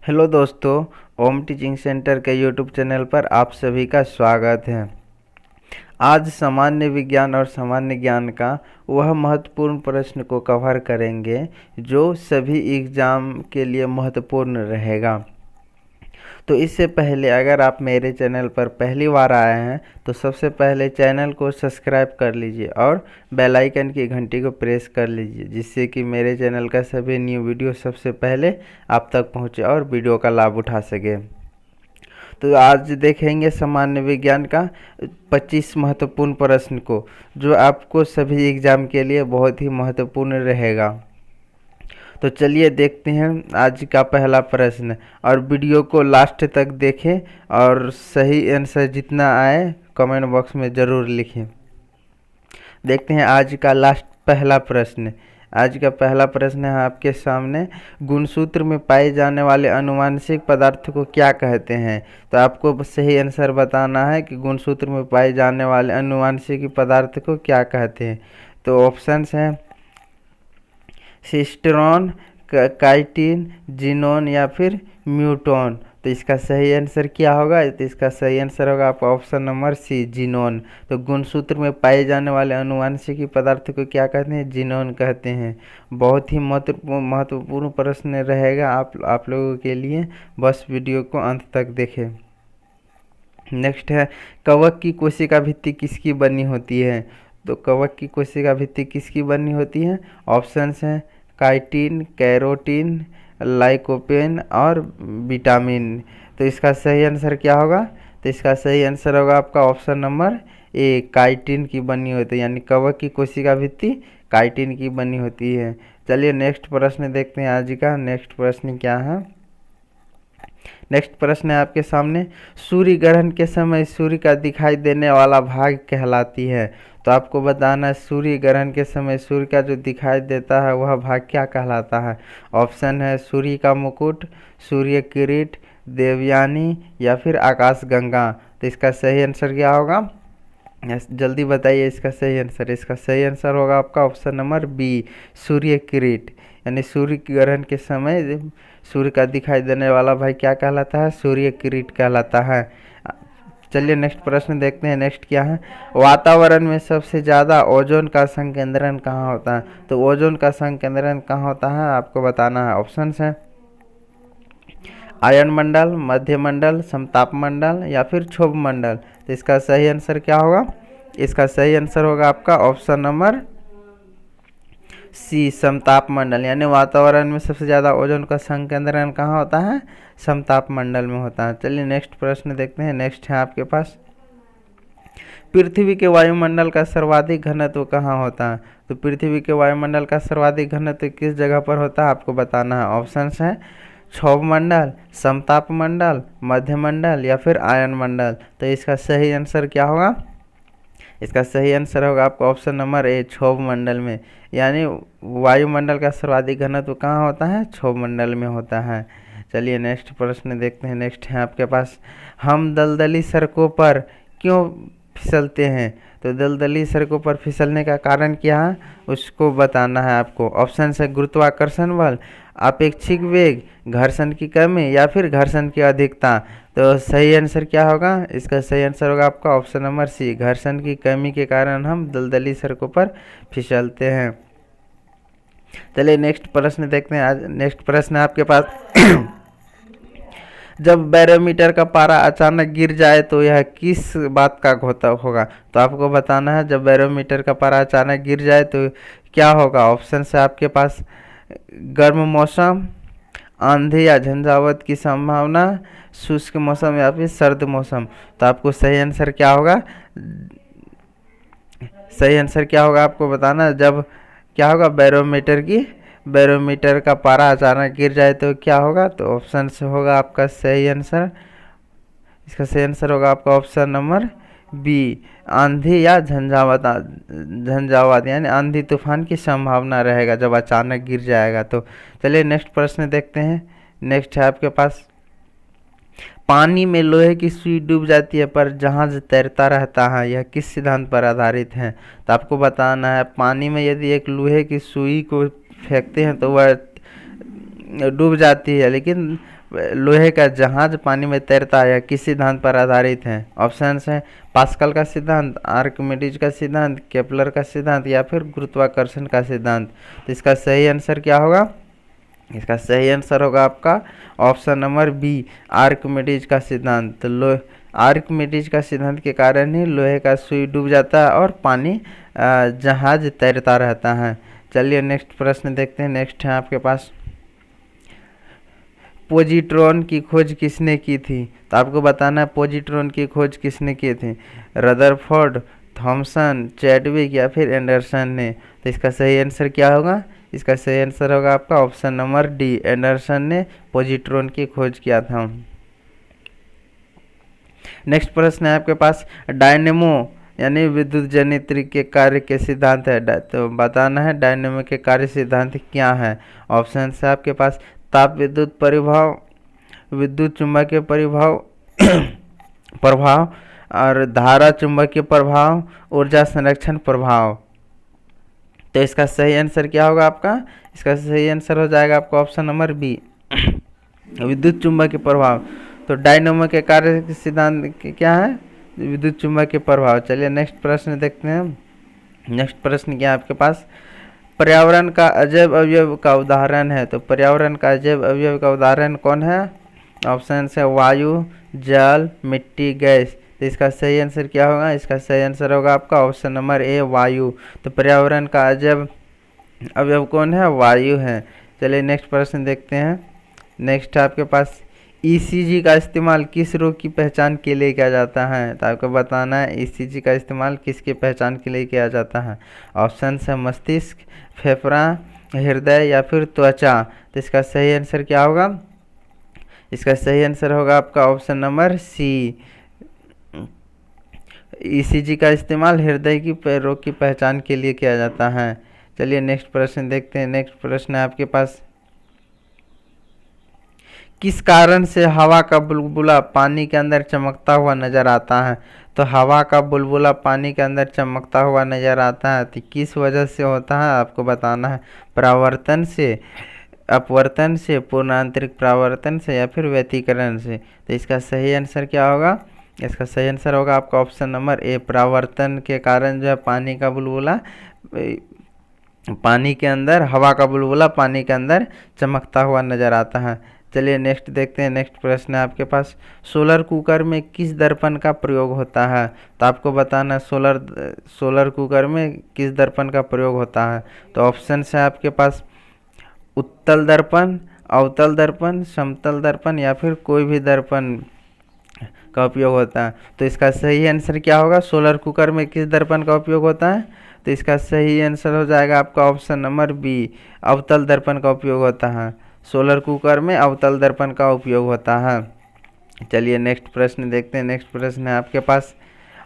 Hello दोस्तों, ओम teaching centre के YouTube channel पर आप सभी का स्वागत है। आज सामान्य विज्ञान और सामान्य ज्ञान का वह महत्वपूर्ण प्रश्न को कवर करेंगे जो सभी एग्ज़ाम के लिए महत्वपूर्ण रहेगा। तो इससे पहले अगर आप मेरे चैनल पर पहली बार आए हैं तो सबसे पहले चैनल को सब्सक्राइब कर लीजिए और बेल आइकन की घंटी को प्रेस कर लीजिए, जिससे कि मेरे चैनल का सभी न्यू वीडियो सबसे पहले आप तक पहुंचे और वीडियो का लाभ उठा सके। तो आज देखेंगे सामान्य विज्ञान का 25 महत्वपूर्ण प्रश्न को, जो आपको सभी एग्ज़ाम के लिए बहुत ही महत्वपूर्ण रहेगा। तो चलिए देखते हैं आज का पहला प्रश्न, और वीडियो को लास्ट तक देखें और सही आंसर जितना आए कमेंट बॉक्स में ज़रूर लिखें। देखते हैं आज का पहला प्रश्न। आज का पहला प्रश्न है आपके सामने, गुणसूत्र में पाए जाने वाले अनुवांशिक पदार्थ को क्या कहते हैं। तो आपको सही आंसर बताना है कि गुणसूत्र में पाए जाने वाले अनुवांशिक पदार्थ को क्या कहते हैं। तो ऑप्शंस हैं सिस्टेरॉन, काइटिन, जीनोन या फिर म्यूटोन। तो इसका सही आंसर क्या होगा? तो इसका सही आंसर होगा आपका ऑप्शन नंबर सी, जीनोन। तो गुणसूत्र में पाए जाने वाले अनुवांशिक पदार्थ को क्या कहते हैं? जीनोन कहते हैं। बहुत ही महत्वपूर्ण प्रश्न रहेगा आप लोगों के लिए, बस वीडियो को अंत तक देखें। नेक्स्ट है, कवक की कोशिका भित्ति किसकी बनी होती है। तो कवक की कोशिका भित्ति किसकी बनी होती है? ऑप्शंस हैं काइटिन, कैरोटीन, लाइकोपेन और विटामिन। तो इसका सही आंसर क्या होगा? तो इसका सही आंसर होगा आपका ऑप्शन नंबर ए, काइटिन की बनी होती है, यानी कवक की कोशिका भित्ति काइटिन की बनी होती है। चलिए नेक्स्ट प्रश्न देखते हैं आज का। नेक्स्ट प्रश्न क्या है? नेक्स्ट प्रश्न है आपके सामने, सूर्य ग्रहण के समय सूर्य का दिखाई देने वाला भाग कहलाती है। तो आपको बताना है सूर्य ग्रहण के समय सूर्य का जो दिखाई देता है वह भाग क्या कहलाता है। ऑप्शन है सूर्य का मुकुट, सूर्य किरीट, देवयानी या फिर आकाश गंगा। तो इसका सही आंसर क्या होगा? जल्दी बताइए इसका सही आंसर। इसका सही आंसर होगा आपका ऑप्शन नंबर बी, सूर्य किरीट। यानी सूर्य ग्रहण के समय सूर्य का दिखाई देने वाला भाई क्या कहलाता है? सूर्य किरीट कहलाता है। चलिए नेक्स्ट प्रश्न देखते हैं। नेक्स्ट क्या है? वातावरण में सबसे ज़्यादा ओजोन का संकेंद्रण कहाँ होता है। तो ओजोन का संकेंद्रण कहाँ होता है आपको बताना है। ऑप्शंस हैं आयन मंडल, मध्य मंडल, समताप मंडल या फिर क्षोभ मंडल। तो इसका सही आंसर क्या होगा? इसका सही आंसर होगा आपका ऑप्शन नंबर सी, समताप मंडल। यानी वातावरण में सबसे ज़्यादा ओजोन का संकेंद्रण कहाँ होता है? समताप मंडल में होता है। चलिए नेक्स्ट प्रश्न देखते हैं। नेक्स्ट है आपके पास, पृथ्वी के वायुमंडल का सर्वाधिक घनत्व कहाँ होता है। तो पृथ्वी के वायुमंडल का सर्वाधिक घनत्व किस जगह पर होता है आपको बताना है। ऑप्शंस हैं क्षोभ मंडल, समताप मंडल, मध्य मंडल या फिर आयन मंडल। तो इसका सही आंसर क्या होगा? इसका सही आंसर होगा आपका ऑप्शन नंबर ए, क्षोभ मंडल में। यानी वायुमंडल का सर्वाधिक घनत्व कहाँ होता है? क्षोभ मंडल में होता है। चलिए नेक्स्ट प्रश्न देखते हैं। नेक्स्ट है आपके पास, हम दलदली सड़कों पर क्यों फिसलते हैं। तो दलदली सड़कों पर फिसलने का कारण क्या है उसको बताना है आपको। ऑप्शन है गुरुत्वाकर्षण बल, अपेक्षिक वेग, घर्षण की कमी या फिर घर्षण की अधिकता। तो सही आंसर क्या होगा? इसका सही आंसर होगा आपका ऑप्शन नंबर सी, घर्षण की कमी के कारण हम दलदली सड़कों पर फिसलते हैं। चलिए नेक्स्ट प्रश्न देखते हैं। आज नेक्स्ट प्रश्न है आपके पास जब बैरोमीटर का पारा अचानक गिर जाए तो यह किस बात का होगा। तो आपको बताना है जब बैरोमीटर का पारा अचानक गिर जाए तो क्या होगा। ऑप्शन है आपके पास गर्म मौसम, आंधी या झंझावात की संभावना, शुष्क मौसम या फिर सर्द मौसम। तो आपको सही आंसर क्या होगा? सही आंसर क्या होगा आपको बताना, जब क्या होगा बैरोमीटर का पारा अचानक गिर जाए तो क्या होगा। तो ऑप्शन से होगा आपका सही आंसर। इसका सही आंसर होगा आपका ऑप्शन नंबर बी, आंधी या झंझावात यानी आंधी तूफान की संभावना रहेगा जब अचानक गिर जाएगा तो। चलिए नेक्स्ट प्रश्न देखते हैं। नेक्स्ट है आपके पास, पानी में लोहे की सुई डूब जाती है पर जहाज तैरता रहता है, यह किस सिद्धांत पर आधारित है। तो आपको बताना है पानी में यदि एक लोहे की सुई को फेंकते हैं तो वह डूब जाती है, लेकिन लोहे का जहाज पानी में तैरता है, यह किस सिद्धांत पर आधारित है? ऑप्शन है पास्कल का सिद्धांत, आर्किमिडीज का सिद्धांत, केपलर का सिद्धांत या फिर गुरुत्वाकर्षण का सिद्धांत। तो इसका सही आंसर क्या होगा? इसका सही आंसर होगा आपका ऑप्शन नंबर बी, आर्किमिडीज का सिद्धांत। तो आर्किमिडीज का सिद्धांत के कारण ही लोहे का सुई डूब जाता है और पानी जहाज तैरता रहता है। चलिए नेक्स्ट प्रश्न देखते हैं। नेक्स्ट है आपके पास, पोजिट्रॉन की खोज किसने की थी? तो आपको बताना है पोजिट्रॉन की खोज किसने की थी। रदरफोर्ड, थॉमसन, चैडविक या फिर एंडरसन ने। तो इसका सही आंसर क्या होगा? इसका सही आंसर होगा आपका ऑप्शन नंबर डी, एंडरसन ने पोजिट्रॉन की खोज किया था। नेक्स्ट प्रश्न है आपके पास, डायनेमो यानी विद्युत जनित्र के कार्य के सिद्धांत है। तो बताना है डायनेमो के कार्य सिद्धांत क्या है। ऑप्शन है आपके पास ताप विद्युत परिभाव, विद्युत चुंबकीय परिभाव प्रभाव और धारा चुंबकीय प्रभाव, ऊर्जा संरक्षण प्रभाव। तो इसका सही आंसर क्या होगा आपका? इसका सही आंसर हो जाएगा आपका ऑप्शन नंबर बी, विद्युत चुंबकीय प्रभाव। तो डायनेमो के कार्य सिद्धांत क्या है? विद्युत चुंबकीय प्रभाव। चलिए नेक्स्ट प्रश्न देखते हैं। नेक्स्ट प्रश्न क्या है आपके पास, पर्यावरण का अजैव अवयव का उदाहरण है। तो पर्यावरण का अजैव अवयव का उदाहरण कौन है? ऑप्शन है वायु, जल, मिट्टी, गैस। तो इसका सही आंसर क्या होगा? इसका सही आंसर होगा आपका ऑप्शन नंबर ए, वायु। तो पर्यावरण का अजैव अवयव कौन है? वायु है। चलिए नेक्स्ट प्रश्न देखते हैं। नेक्स्ट आपके पास, ईसीजी का इस्तेमाल किस रोग की पहचान के लिए किया जाता है? तो आपको बताना है ईसीजी का इस्तेमाल किसकी पहचान के लिए किया जाता है। ऑप्शन है मस्तिष्क, फेफड़ा, हृदय या फिर त्वचा। तो इसका सही आंसर क्या होगा? इसका सही आंसर होगा आपका ऑप्शन नंबर सी, ईसीजी का इस्तेमाल हृदय की रोग की पहचान के लिए किया जाता है। चलिए नेक्स्ट प्रश्न देखते हैं। नेक्स्ट प्रश्न है आपके पास, किस कारण से हवा का बुलबुला पानी के अंदर चमकता हुआ नजर आता है? तो हवा का बुलबुला पानी के अंदर चमकता हुआ नजर आता है, तो किस वजह से होता है आपको बताना है। परावर्तन से, अपवर्तन से, पूर्णांतरिक परावर्तन से या फिर व्यतिकरण से। तो इसका सही आंसर क्या होगा? इसका सही आंसर होगा आपका ऑप्शन नंबर ए, परावर्तन के कारण जो है पानी का बुलबुला पानी के अंदर, हवा का बुलबुला पानी के अंदर चमकता हुआ नजर आता है। चलिए नेक्स्ट देखते हैं। नेक्स्ट प्रश्न है आपके पास, सोलर कुकर में किस दर्पण का प्रयोग होता है? तो आपको बताना सोलर कुकर में किस दर्पण का प्रयोग होता है। तो ऑप्शन है आपके पास उत्तल दर्पण, अवतल दर्पण, समतल दर्पण या फिर कोई भी दर्पण का उपयोग होता है। तो इसका सही आंसर क्या होगा? सोलर कुकर में किस दर्पण का उपयोग होता है? तो इसका सही आंसर हो जाएगा आपका ऑप्शन नंबर बी, अवतल दर्पण का उपयोग होता है। सोलर कुकर में अवतल दर्पण का उपयोग होता है। चलिए नेक्स्ट प्रश्न देखते हैं। नेक्स्ट प्रश्न है आपके पास,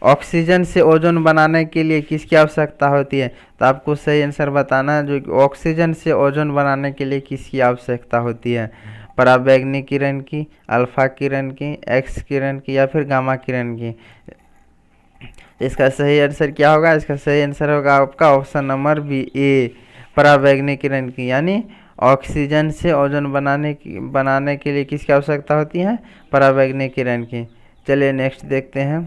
ऑक्सीजन से ओजोन बनाने के लिए किसकी आवश्यकता होती है? तो आपको सही आंसर बताना है, जो ऑक्सीजन से ओजोन बनाने के लिए किसकी आवश्यकता होती है। पराबैंगनी किरण की, अल्फा किरण की, एक्स किरण की या फिर गामा किरण की। इसका सही आंसर क्या होगा? इसका सही आंसर होगा आपका ऑप्शन नंबर बी, ए, पराबैंगनी किरण की। यानी ऑक्सीजन से ओजोन बनाने के लिए किसकी आवश्यकता होती है? पराबैंगनी किरण की। चलिए नेक्स्ट देखते हैं।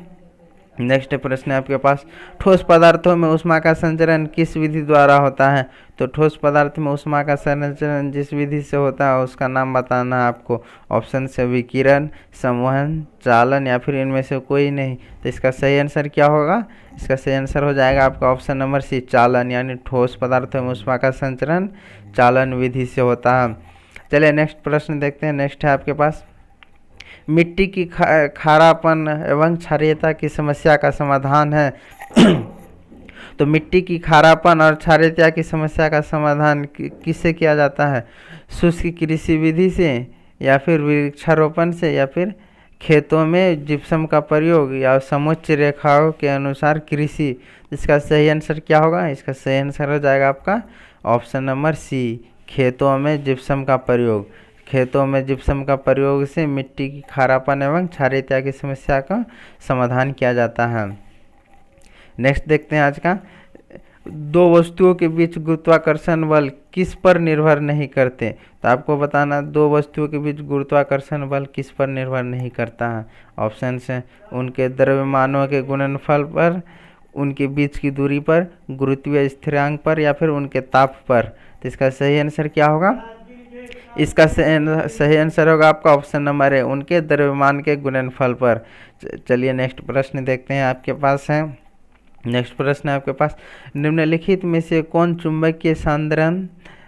नेक्स्ट प्रश्न है आपके पास, ठोस पदार्थों में ऊष्मा का संचरण किस विधि द्वारा होता है? तो ठोस पदार्थ में ऊष्मा का संचरण जिस विधि से होता है उसका नाम बताना है आपको। ऑप्शन से विकिरण, संवहन, चालन या फिर इनमें से कोई नहीं। तो इसका सही आंसर क्या होगा? इसका सही आंसर हो जाएगा आपका ऑप्शन नंबर सी, चालन। यानी ठोस पदार्थों में ऊष्मा का संचरण चालन विधि से होता है। चलिए नेक्स्ट प्रश्न देखते हैं। नेक्स्ट है आपके पास, मिट्टी की खारापन एवं क्षारीयता की समस्या का समाधान है। तो मिट्टी की खारापन और क्षारीयता की समस्या का समाधान किससे किया जाता है? शुष्क कृषि विधि से या फिर वृक्षारोपण से या फिर खेतों में जिप्सम का प्रयोग या समुच्च रेखाओं के अनुसार कृषि। इसका सही आंसर क्या होगा? इसका सही आंसर हो जाएगा आपका ऑप्शन नंबर सी, खेतों में जिप्सम का प्रयोग। खेतों में जिप्सम का प्रयोग से मिट्टी की खारापन एवं क्षारीयता की समस्या का समाधान किया जाता है। नेक्स्ट देखते हैं आज का, दो वस्तुओं के बीच गुरुत्वाकर्षण बल किस पर निर्भर नहीं करते। तो आपको बताना दो वस्तुओं के बीच गुरुत्वाकर्षण बल किस पर निर्भर नहीं करता है। ऑप्शन है उनके द्रव्यमानों के गुणनफल पर, उनके बीच की दूरी पर, गुरुत्वीय स्थिरांक पर, या फिर उनके ताप पर। तो इसका सही आंसर क्या होगा? इसका सही आंसर होगा आपका ऑप्शन नंबर है, उनके द्रव्यमान के गुणनफल पर। चलिए नेक्स्ट प्रश्न देखते हैं आपके पास है। नेक्स्ट प्रश्न है आपके पास, निम्नलिखित में से कौन चुंबकीय सांद्रण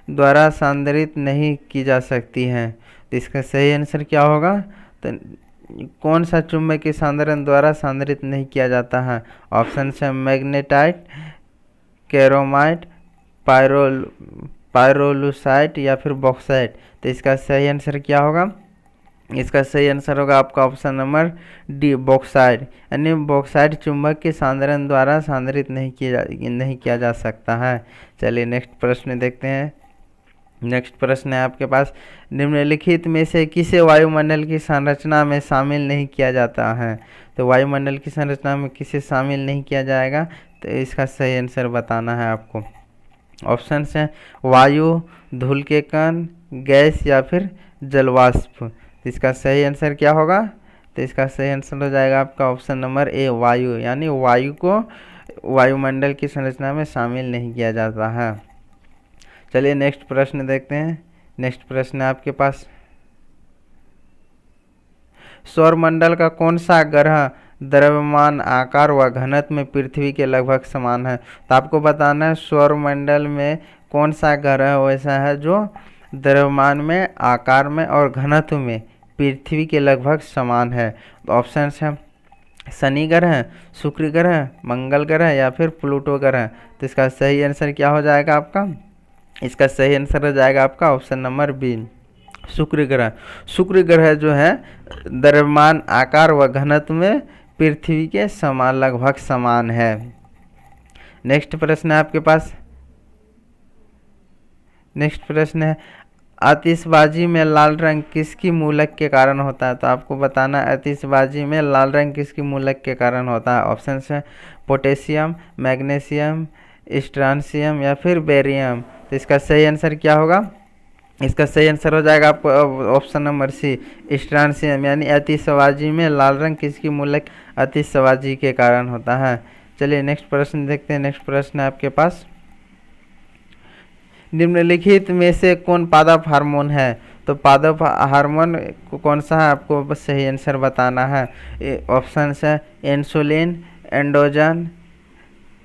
द्वारा सांद्रित नहीं की जा सकती है। तो इसका सही आंसर क्या होगा? तो कौन सा चुंबकीय सांद्रण द्वारा सांद्रित नहीं किया जाता है। ऑप्शन है मैग्नेटाइट, कैरोमाइट, पायरोलुसाइट या फिर बॉक्साइट। तो इसका सही आंसर क्या होगा? इसका सही आंसर होगा आपका ऑप्शन नंबर डी, बॉक्साइट। यानी बॉक्साइट चुंबक के सांद्रण द्वारा सांद्रित नहीं किया जा सकता है। चलिए नेक्स्ट प्रश्न देखते हैं। नेक्स्ट प्रश्न है आपके पास, निम्नलिखित में से किसे वायुमंडल की संरचना में शामिल नहीं किया जाता है। तो वायुमंडल की संरचना में किसे शामिल नहीं किया जाएगा, तो इसका सही आंसर बताना है आपको। ऑप्शन है वायु, धूल के कण, गैस या फिर जलवाष्प। तो इसका सही आंसर क्या होगा? तो इसका सही आंसर हो जाएगा आपका ऑप्शन नंबर ए, वायु। यानी वायु को वायुमंडल की संरचना में शामिल नहीं किया जाता है। चलिए नेक्स्ट प्रश्न देखते हैं। नेक्स्ट प्रश्न है आपके पास, सौरमंडल का कौन सा ग्रह द्रव्यमान, आकार व घनत्व में पृथ्वी के लगभग समान है। तो आपको बताना है सौरमंडल में कौन सा ग्रह वैसा है जो द्रव्यमान में, आकार में और घनत्व में पृथ्वी के लगभग समान है। तो ऑप्शन है शनि ग्रह, शुक्र ग्रह, मंगल ग्रह या फिर प्लूटो ग्रह। तो इसका सही आंसर क्या हो जाएगा आपका? इसका सही आंसर हो जाएगा आपका ऑप्शन नंबर बी, शुक्र ग्रह। शुक्र ग्रह जो है द्रव्यमान, आकार व घनत्व में पृथ्वी के समान, लगभग समान है। नेक्स्ट प्रश्न है आपके पास। नेक्स्ट प्रश्न है, आतिशबाजी में लाल रंग किसकी मूलक के कारण होता है। तो आपको बताना है आतिशबाजी में लाल रंग किसकी मूलक के कारण होता है। ऑप्शन है पोटेशियम, मैग्नीशियम, स्ट्रांसियम या फिर बेरियम। तो इसका सही आंसर क्या होगा? इसका सही आंसर हो जाएगा आपको ऑप्शन नंबर सी, स्ट्रांसियम। यानी आतिशबाजी में लाल रंग किसकी मूलक, आतिशबाजी के कारण होता है। चलिए नेक्स्ट प्रश्न देखते हैं। नेक्स्ट प्रश्न है आपके पास, निम्नलिखित में से कौन पादप हार्मोन है। तो पादप हार्मोन कौन सा है, आपको बस सही आंसर बताना है। ऑप्शन है इंसुलिन, एंड्रोजन,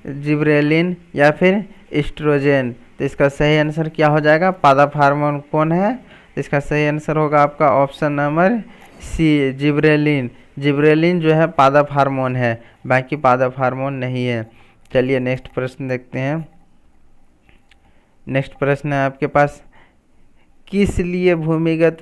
जिब्रेलिन या फिर एस्ट्रोजन। तो इसका सही आंसर क्या हो जाएगा? पादप हार्मोन कौन है? तो इसका सही आंसर होगा आपका option number C, gibberellin. Gibberellin जो है पादप हार्मोन है, बाकी पादप हार्मोन नहीं है। चलिए नेक्स्ट प्रश्न देखते हैं। नेक्स्ट प्रश्न है आपके पास, किस लिए भूमिगत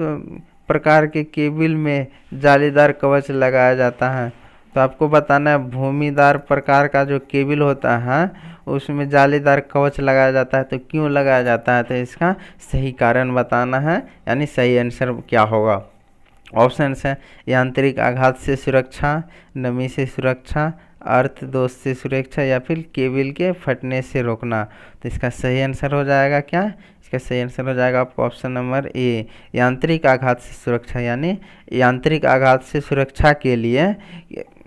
प्रकार के केबिल में जालीदार कवच लगाया जाता है। तो आपको बताना है भूमिदार प्रकार का जो केबिल होता है उसमें जालीदार कवच लगाया जाता है। तो क्यों लगाया जाता है, तो इसका सही कारण बताना है, यानी सही आंसर क्या होगा। ऑप्शन है यांत्रिक आघात से सुरक्षा, नमी से सुरक्षा, अर्थ दोष से सुरक्षा या फिर केबिल के फटने से रोकना। तो इसका सही आंसर हो जाएगा क्या? इसका सही आंसर हो जाएगा आपको ऑप्शन नंबर ए, यांत्रिक आघात से सुरक्षा। यानी यांत्रिक आघात से सुरक्षा के लिए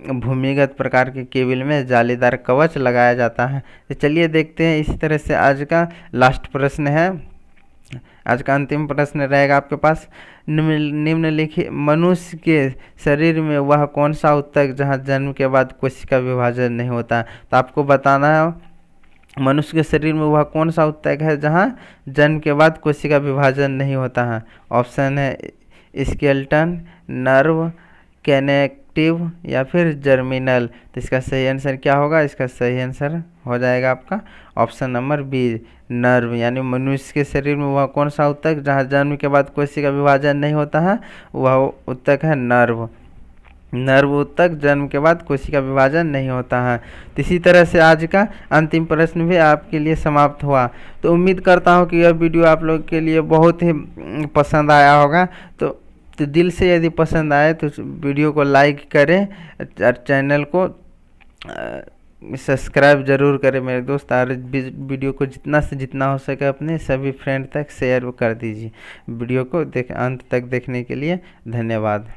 भूमिगत प्रकार के केबिल में जालीदार कवच लगाया जाता है। तो चलिए देखते हैं। इसी तरह से आज का लास्ट प्रश्न है, आज का अंतिम प्रश्न रहेगा आपके पास, निम्नलिखित मनुष्य के शरीर में वह कौन सा ऊतक जहां जन्म के बाद कोशिका विभाजन नहीं होता। तो आपको बताना है मनुष्य के शरीर में वह कौन सा ऊतक है जहां जन्म के बाद कोशिका विभाजन नहीं होता है। ऑप्शन है स्केलेटन, नर्व, कनेक्टिव या फिर जर्मिनल। तो इसका सही आंसर क्या होगा? इसका सही आंसर हो जाएगा आपका ऑप्शन नंबर बी, नर्व। यानी मनुष्य के शरीर में वह कौन सा ऊतक जहां जन्म के बाद कोशिका विभाजन नहीं होता है, वह ऊतक है नर्व। नर्व ऊतक जन्म के बाद कोशिका विभाजन नहीं होता है। तो इसी तरह से आज का अंतिम प्रश्न भी आपके लिए समाप्त हुआ। तो उम्मीद करता हूँ कि यह वीडियो आप लोग के लिए बहुत ही पसंद आया होगा। तो दिल से यदि पसंद आए तो वीडियो को लाइक करें और चैनल को सब्सक्राइब जरूर करें मेरे दोस्त, और वीडियो को जितना से जितना हो सके अपने सभी फ्रेंड तक शेयर कर दीजिए। वीडियो को अंत तक देखने के लिए धन्यवाद।